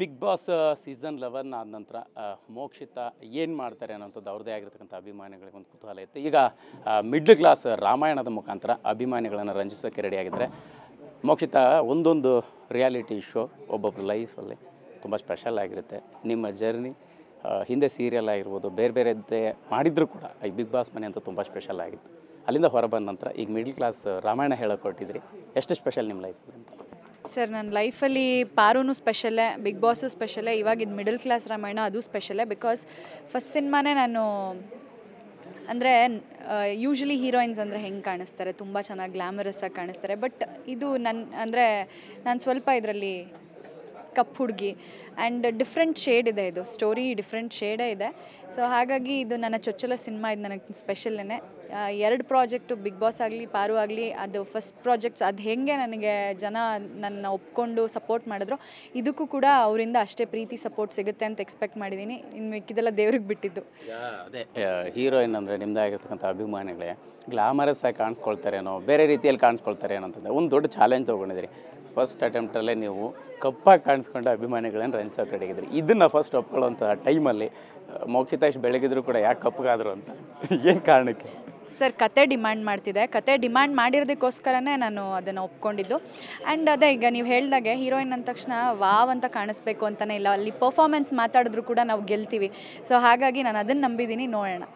Big boss season 11 ಆದ ನಂತರ ಮೋಕ್ಷಿತಾ ಏನು ಮಾಡ್ತಾರೆ ಅನ್ನೋಂಥದ್ದು ಅವ್ರದ್ದೇ ಆಗಿರ್ತಕ್ಕಂಥ ಅಭಿಮಾನಿಗಳಿಗೆ ಒಂದು ಕುತೂಹಲ ಇತ್ತು. ಈಗ ಮಿಡ್ಲ್ ಕ್ಲಾಸ್ ರಾಮಾಯಣದ ಮುಖಾಂತರ ಅಭಿಮಾನಿಗಳನ್ನು ರಂಜಿಸೋಕ್ಕೆ ರೆಡಿಯಾಗಿದ್ದಾರೆ. ಮೋಕ್ಷಿತಾ ಒಂದೊಂದು ರಿಯಾಲಿಟಿ ಶೋ ಒಬ್ಬೊಬ್ಬರ ಲೈಫಲ್ಲಿ ತುಂಬ ಸ್ಪೆಷಲ್ ಆಗಿರುತ್ತೆ. ನಿಮ್ಮ ಜರ್ನಿ ಹಿಂದೆ ಸೀರಿಯಲ್ ಆಗಿರ್ಬೋದು, ಬೇರೆ ಬೇರೆದ್ದೇ ಮಾಡಿದರೂ ಕೂಡ ಈ ಬಿಗ್ ಬಾಸ್ ಮನೆ ಅಂತ ತುಂಬ ಸ್ಪೆಷಲ್ ಆಗಿತ್ತು. ಅಲ್ಲಿಂದ ಹೊರಬಂದ ನಂತರ ಈಗ ಮಿಡ್ಲ್ ಕ್ಲಾಸ್ ರಾಮಾಯಣ ಹೇಳೋಕೆ ಹೊರಟಿದ್ರಿ. ಎಷ್ಟು ಸ್ಪೆಷಲ್ ನಿಮ್ಮ ಲೈಫಲ್ಲಿ ಅಂತ? ಸರ್, ನನ್ನ ಲೈಫಲ್ಲಿ ಪಾರೂ ಸ್ಪೆಷಲ್ಲೇ, ಬಿಗ್ ಬಾಸು ಸ್ಪೆಷಲ್ಲೇ, ಇವಾಗ ಇದು ಮಿಡಲ್ ಕ್ಲಾಸ್ ರಾಮಾಯಣ ಅದು ಸ್ಪೆಷಲ್ಲೇ. ಬಿಕಾಸ್ ಫಸ್ಟ್ ಸಿನಿಮಾನೇ ನಾನು ಅಂದರೆ ಯೂಶ್ವಲಿ ಹೀರೋಯಿನ್ಸ್ ಅಂದರೆ ಹೆಂಗೆ ಕಾಣಿಸ್ತಾರೆ, ತುಂಬ ಚೆನ್ನಾಗಿ ಗ್ಲ್ಯಾಮರಸ್ ಆಗಿ ಕಾಣಿಸ್ತಾರೆ. ಬಟ್ ಇದು ನಾನು ಸ್ವಲ್ಪ ಇದರಲ್ಲಿ ಕಪ್ಪು ಹುಡುಗಿ ಆ್ಯಂಡ್ ಡಿಫ್ರೆಂಟ್ ಶೇಡ್ ಇದೆ. ಇದು ಸ್ಟೋರಿ ಡಿಫ್ರೆಂಟ್ ಶೇಡೇ ಇದೆ. ಸೊ ಹಾಗಾಗಿ ಇದು ನನ್ನ ಚೊಚ್ಚಲ ಸಿನಿಮಾ, ಇದು ನನಗೆ ಸ್ಪೆಷಲ್ಲೇನೆ. 2 ಪ್ರಾಜೆಕ್ಟು, ಬಿಗ್ ಬಾಸ್ ಆಗಲಿ ಪಾರು ಆಗಲಿ, ಅದು ಫಸ್ಟ್ ಪ್ರಾಜೆಕ್ಟ್ಸ್ ಅದು ಹೇಗೆ ನನಗೆ ಜನ ನನ್ನ ಒಪ್ಕೊಂಡು ಸಪೋರ್ಟ್ ಮಾಡಿದ್ರು, ಇದಕ್ಕೂ ಕೂಡ ಅವರಿಂದ ಅಷ್ಟೇ ಪ್ರೀತಿ ಸಪೋರ್ಟ್ ಸಿಗುತ್ತೆ ಅಂತ ಎಕ್ಸ್ಪೆಕ್ಟ್ ಮಾಡಿದ್ದೀನಿ. ಇನ್ನು ಮಿಕ್ಕಿದೆಲ್ಲ ದೇವ್ರಿಗೆ ಬಿಟ್ಟಿದ್ದು. ಅದೇ ಹೀರೋಯಿನ್ ಅಂದರೆ ನಿಮ್ಮದಾಗಿರ್ತಕ್ಕಂಥ ಅಭಿಮಾನಿಗಳೇ ಗ್ಲಾಮರಸ್ ಆಗಿ ಕಾಣಿಸ್ಕೊಳ್ತಾರೇನೋ, ಬೇರೆ ರೀತಿಯಲ್ಲಿ ಕಾಣಿಸ್ಕೊಳ್ತಾರೇನೋ ಅಂತಂದರೆ ಒಂದು ದೊಡ್ಡ ಚಾಲೆಂಜ್ ತೊಗೊಂಡಿದ್ದೀರಿ. ಫಸ್ಟ್ ಅಟೆಂಪ್ಟಲ್ಲೇ ನೀವು ಕಪ್ಪಾಗಿ ಕಾಣಿಸ್ಕೊಂಡು ಅಭಿಮಾನಿಗಳನ್ನು ರಂಜಿಸೋಕೆ ರೆಡಿಯಾಗಿದ್ರಿ. ಇದನ್ನು ಫಸ್ಟ್ ಒಪ್ಕೊಳ್ಳೋಂಥ ಟೈಮಲ್ಲಿ ಮೋಕ್ಷಿತಾ ಇಷ್ಟು ಬೆಳಗಿದ್ರು ಕೂಡ ಯಾಕೆ ಕಪ್ಪಗಾದರು ಅಂತ ಏನು ಕಾರಣಕ್ಕೆ? ಸರ್, ಕತೆ ಡಿಮ್ಯಾಂಡ್ ಮಾಡ್ತಿದೆ. ಕತೆ ಡಿಮ್ಯಾಂಡ್ ಮಾಡಿರೋದಕ್ಕೋಸ್ಕರನೇ ನಾನು ಅದನ್ನು ಒಪ್ಕೊಂಡಿದ್ದು. ಆ್ಯಂಡ್ ಅದೇ ಈಗ ನೀವು ಹೇಳ್ದಾಗೆ ಹೀರೋಯಿನ್ ಅಂದ ತಕ್ಷಣ ವಾವ್ ಅಂತ ಕಾಣಿಸ್ಬೇಕು ಅಂತಲೇ ಇಲ್ಲ. ಅಲ್ಲಿ ಪರ್ಫಾರ್ಮೆನ್ಸ್ ಮಾತಾಡಿದ್ರು ಕೂಡ ನಾವು ಗೆಲ್ತೀವಿ. ಸೊ ಹಾಗಾಗಿ ನಾನು ಅದನ್ನು ನಂಬಿದ್ದೀನಿ. ನೋಡೋಣ.